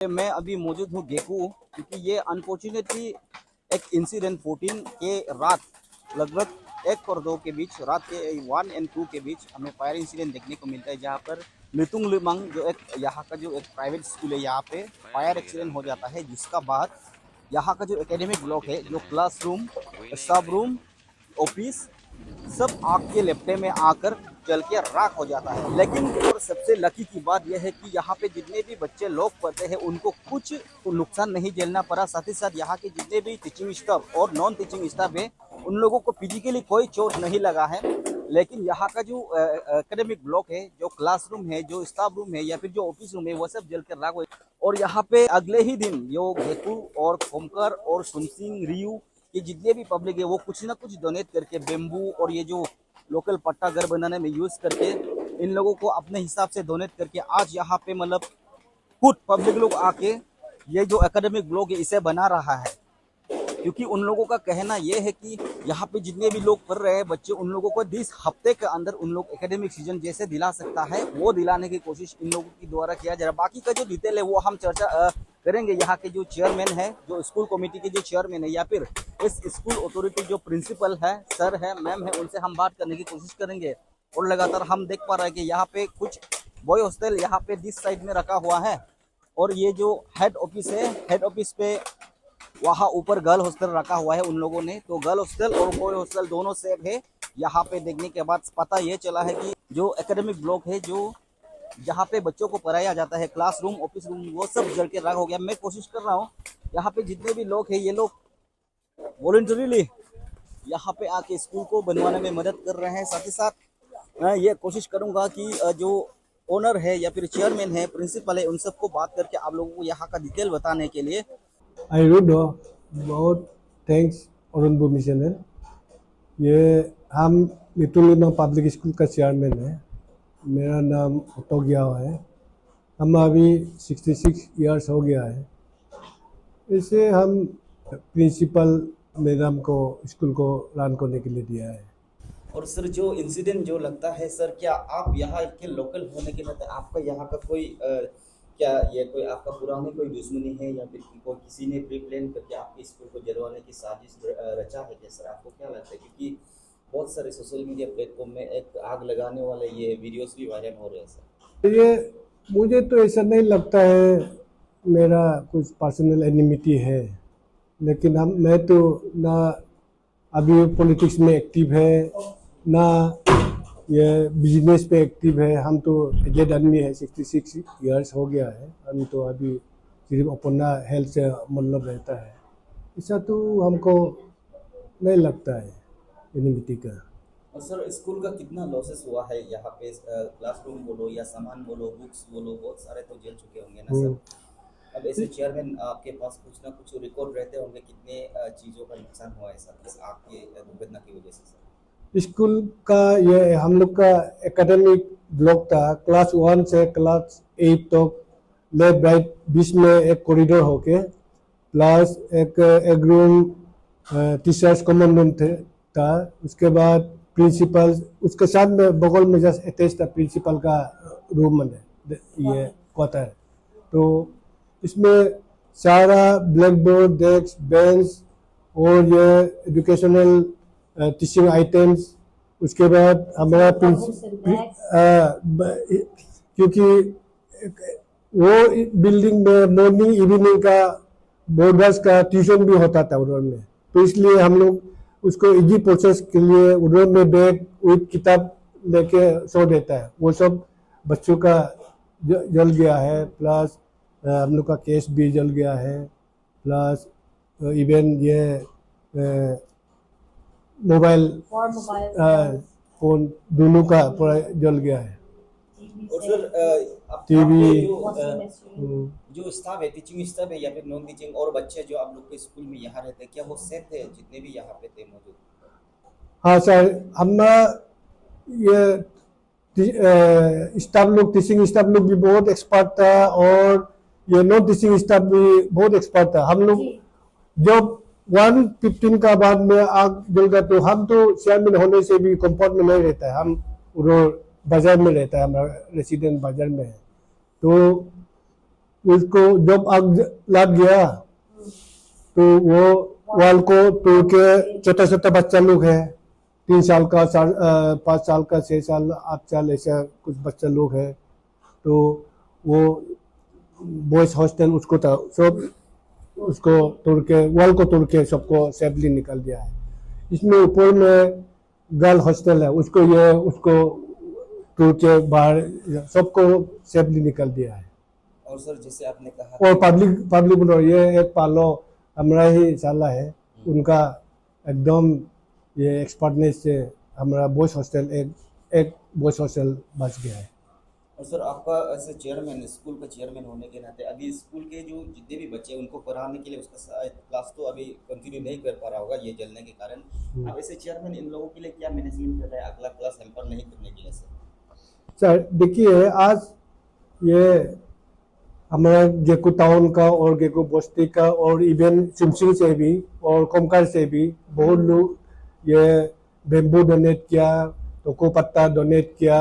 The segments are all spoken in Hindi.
मैं अभी मौजूद हूँ गेकू, क्योंकि ये अनफॉर्चुनेटली एक इंसिडेंट 14 के रात लगभग 1 और 2 के बीच, रात के 1 और 2 के बीच हमें फायर इंसिडेंट देखने को मिलता है, जहाँ पर लितुंग लिमांग जो एक यहाँ का जो एक प्राइवेट स्कूल है, यहाँ पे फायर एक्सीडेंट हो जाता है, जिसका बाद यहाँ का जो एकेडमिक ब्लॉक है, जो क्लासरूम, सब रूम, ऑफिस, सब आग के लपटे में आकर जल के राख हो जाता है। लेकिन और सबसे लकी की बात यह है कि यहाँ पे जितने भी बच्चे लोग पढ़ते हैं उनको कुछ नुकसान नहीं झेलना पड़ा। साथ ही साथ यहाँ के जितने भी टीचिंग स्टाफ और नॉन टीचिंग स्टाफ है उन लोगों को फिजिकली कोई चोट नहीं लगा है। लेकिन यहाँ का जो एकेडमिक ब्लॉक है, जो क्लासरूम है, जो स्टाफ रूम है या फिर जो ऑफिस रूम है, वो सब जल कर राख हो। और यहाँ पे अगले ही दिन जो गेकू और खोमकर और सुमसिंग रियू ये जितने भी पब्लिक है वो कुछ ना कुछ डोनेट करके बेम्बू और ये जो लोकल पट्टा घर बनाने में यूज करके इन लोगों को अपने हिसाब से डोनेट करके आज यहाँ पे मतलब खुद पब्लिक लोग आके ये जो एकेडमिक ब्लॉक है इसे बना रहा है। क्योंकि उन लोगों का कहना यह है कि यहाँ पे जितने भी लोग पढ़ रहे हैं बच्चे, उन लोगों को 20 हफ्ते के अंदर उन लोग एकेडमिक सीजन जैसे दिला सकता है वो दिलाने की कोशिश इन लोगों की द्वारा किया जा रहा है। बाकी का जो डिटेल है वो हम चर्चा करेंगे। यहाँ के जो चेयरमैन है, जो स्कूल कमेटी के जो चेयरमैन है या फिर इस स्कूल अथॉरिटी जो प्रिंसिपल है, सर है, मैम है, उनसे हम बात करने की कोशिश करेंगे। और लगातार हम देख पा रहे हैं कि यहाँ पे कुछ बॉय हॉस्टल यहाँ पे दिस साइड में रखा हुआ है, और ये जो हेड ऑफिस है, हेड ऑफिस पे वहाँ ऊपर गर्ल हॉस्टल रखा हुआ है उन लोगों ने। तो गर्ल हॉस्टल और बॉय हॉस्टल दोनों सेम है। यहाँ पे देखने के बाद पता ये चला है कि जो एकेडमिक ब्लॉक है, जो जहाँ पे बच्चों को पढ़ाया जाता है, क्लासरूम, ऑफिस रूम, वो सब जल के राख हो गया। मैं कोशिश कर रहा हूँ यहाँ पे जितने भी लोग हैं ये लोग वॉलंटरीली यहाँ पे आके स्कूल को बनवाने में मदद कर रहे हैं। साथ ही साथ मैं ये कोशिश करूँगा कि जो ओनर है या फिर चेयरमैन है, प्रिंसिपल है, उन सबको बात करके आप लोगों को यहाँ का डिटेल बताने के लिए आई रुडो बहुत थैंक्स अरुण मिशन है। ये हम लिटुंग लिमांग पब्लिक स्कूल का चेयरमैन है। मेरा नाम ओटो ग्याओ है। हम अभी 66 इयर्स हो गया है। इसे हम प्रिंसिपल मैडम को स्कूल को रन करने के लिए दिया है। और सर जो इंसिडेंट जो लगता है सर, क्या आप यहाँ के लोकल होने के नाते आपका यहाँ का कोई क्या ये कोई आपका पुरानी कोई दुश्मनी है या फिर कोई किसी ने प्री प्लान करके आपके स्कूल को जलवाने की साजिश रचा है क्या सर? आपको क्या लगता है? क्योंकि बहुत सारे सोशल मीडिया प्लेटफॉर्म में एक आग लगाने वाले ये वीडियोस भी वायरल हो रहे हैं सर। ये मुझे तो ऐसा नहीं लगता है मेरा कुछ पर्सनल एनिमिटी है, लेकिन मैं तो ना अभी पॉलिटिक्स में एक्टिव है ना ये बिजनेस पे एक्टिव है। हम तो एजेड आदमी है, 66 इयर्स हो गया है। हम तो अभी सिर्फ अपना हेल्थ से मतलब रहता है। ऐसा तो हमको नहीं लगता है एनिमिटी का। और सर स्कूल का कितना लॉसेस हुआ है यहाँ पे? क्लासरूम बोलो या सामान बोलो, बुक्स बोलो, बहुत सारे तो जल चुके होंगे ना सर। अब ऐसे चेयरमैन आपके पास कुछ ना कुछ रिकॉर्ड रहते होंगे कितने चीज़ों का नुकसान हुआ है सर इस आपके दुर्घटना की वजह से सर? स्कूल का ये हम लोग का एकेडमिक ब्लॉक था, क्लास 1 से क्लास 8 तक लेफ्ट राइट बीच में एक कॉरिडोर होके, प्लस एक रूम टीचर्स कॉमन रूम था। उसके बाद प्रिंसिपल उसके साथ में बगल में जस्ट अटैच था प्रिंसिपल का रूम में ये क्वार्टर। तो इसमें सारा ब्लैक बोर्ड, डेस्क, बेंच और ये एजुकेशनल टीचिंग आइटम्स। उसके बाद हमारा क्योंकि वो बिल्डिंग में मॉर्निंग इवनिंग का बोर्डर्स का ट्यूशन भी होता था उधर में, तो इसलिए हम लोग उसको इजी प्रोसेस के लिए उधर में बैग विद किताब लेके सो देता है। वो सब बच्चों का जल गया है, प्लस हम लोग का केस भी जल गया है, प्लस इवन ये मोबाइल फोन दोनों का पूरा जल गया है। और सर टीवी जो स्टाफ है, टीचिंग स्टाफ है या फिर नॉन टीचिंग और बच्चे जो आप लोग के स्कूल में यहाँ रहते हैं, क्या वो सेफ थे जितने भी यहाँ पे थे मौजूद? हाँ सर, हम ये स्टाफ लोग, टीचिंग स्टाफ लोग भी बहुत एक्सपर्ट था और ये नॉन टीचिंग स्टाफ भी बहुत एक्सपर्ट था। हम लोग जब 1:15 का बाद में आग जल गया तो हम तो चेयरमैन होने से भी कंपाउंड में नहीं रहता है, हम उधर बाजार में रहता है, हमारा रेसिडेंट बाजार में है। तो उसको जब आग लग गया तो वो वाल को तोड़ के छोटा छोटा बच्चा लोग है 3 साल का 5 साल का 6 साल 8 साल ऐसा कुछ बच्चा लोग है तो वो बॉयज हॉस्टल उसको था सब उसको तोड़ के वाल को तोड़ के सबको सेफली निकल दिया है। इसमें ऊपर में गर्ल हॉस्टल है उसको तोड़ के बाहर सबको सेफली निकल दिया है। और सर जैसे आपने कहा और पब्लिक बोलो ये एक पालो हमारा ही साला है उनका एकदम ये एक्सपर्टनेस से हमारा बॉयज हॉस्टल एक बॉयज हॉस्टल बच गया है। और सर आपका ऐसे चेयरमैन स्कूल का चेयरमैन होने के नाते अभी स्कूल के जो जितने भी बच्चे हैं उनको पढ़ाने के लिए उसका क्लास तो अभी कंटिन्यू नहीं कर पा रहा होगा ये जलने के कारण। आप ऐसे चेयरमैन इन लोगों के लिए क्या मैनेजमेंट कर रहा है अगला क्लास हेल्पर नहीं करने के लिए सर देखिए आज ये हमारा गेको टाउन का और गेको बस्ती का और इवन सिमसिंग से भी और कोमकार से भी बहुत लोग ये बेम्बू डोनेट किया टोको पत्ता डोनेट किया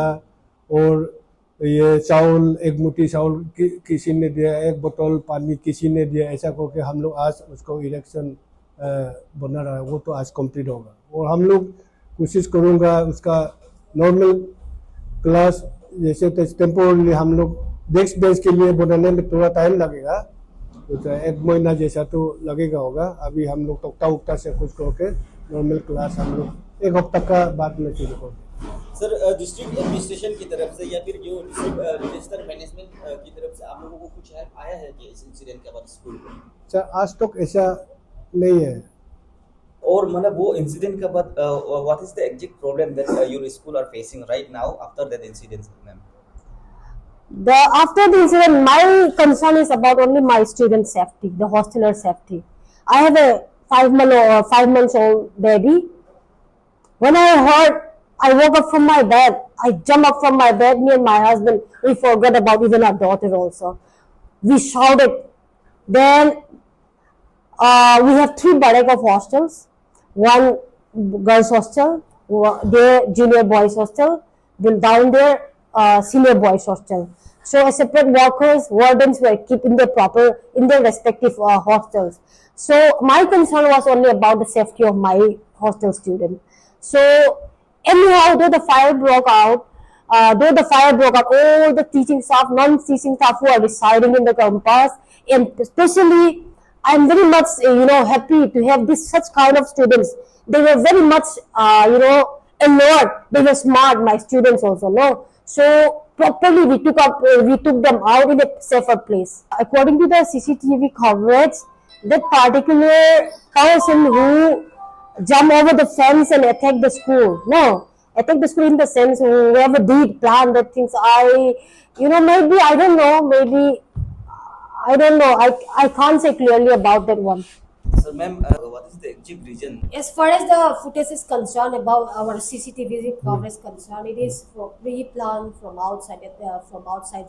और ये चावल एक मुट्ठी चावल किसी ने दिया एक बोतल पानी किसी ने दिया ऐसा करके हम लोग आज उसको इलेक्शन बना रहा है वो तो आज कंप्लीट होगा और हम लोग कोशिश करूँगा उसका नॉर्मल क्लास जैसे टेम्पोरली हम लोग डेस्क बेंच के लिए बनाने में थोड़ा टाइम लगेगा तो 1 महीना जैसा तो लगेगा होगा। अभी हम लोग तख्ता उक्ता से कुछ करके नॉर्मल क्लास हम लोग 1 हफ्ता का बाद में शुरू करेंगे। सर डिस्ट्रिक्ट एडमिनिस्ट्रेशन की तरफ से या फिर जो डिस्ट्रिक्ट रजिस्टर मैनेजमेंट की तरफ से आप लोगों को कुछ हेल्प आया है कि इस इंसिडेंट के बाद स्कूल में? सर आज तक ऐसा नहीं है। और मतलब वो इंसिडेंट के बाद what is the exact problem that your school are facing right now after that incident ma'am? After the incident, my concern is about only my student safety, the hosteler safety. I have a 5 months old baby. When I heard, I woke up from my bed. I jumped up from my bed. Me and my husband, we forgot about even our daughter also. We shouted. Then we have 3 barrack of hostels. One girls hostel, there junior boys hostel. Then down there senior boys hostel. So separate workers, wardens were kept in their respective hostels. So my concern was only about the safety of my hostel student. So anyhow, though the fire broke out, all the teaching staff, non-teaching staff who are residing in the campus, and especially I'm very much happy to have such kind of students. They were very much alert. They were smart. My students also know. So properly we took them out in a safer place. According to the CCTV coverage, that particular person who jumped over the fence and attacked the school. No, attacked the school in the sense whoever did plan the things. Maybe I don't know. Maybe I don't know. I can't say clearly about that one. So ma'am, what is the exact reason? As far as the footage is concerned, about our CCTV coverage concerned, it is pre-planned from outside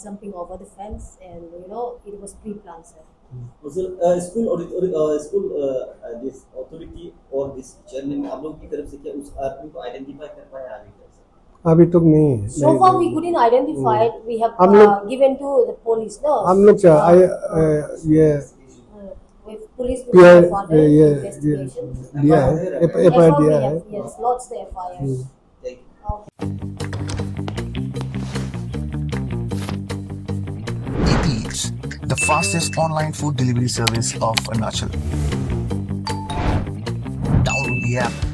jumping over the fence, and it was pre-planned, sir. School this authority or this chairman आप लोग की तरफ से क्या उस आदमी को आइडेंटिफाई कर पाया अभी तक नहीं है। So far we couldn't identify it. We have given to the police. No. हम लोग ये with police ये investigation. दिया है FIR दिया है। Yes, lodged the FIR. Eats, the fastest online food delivery service of Arunachal. Download the app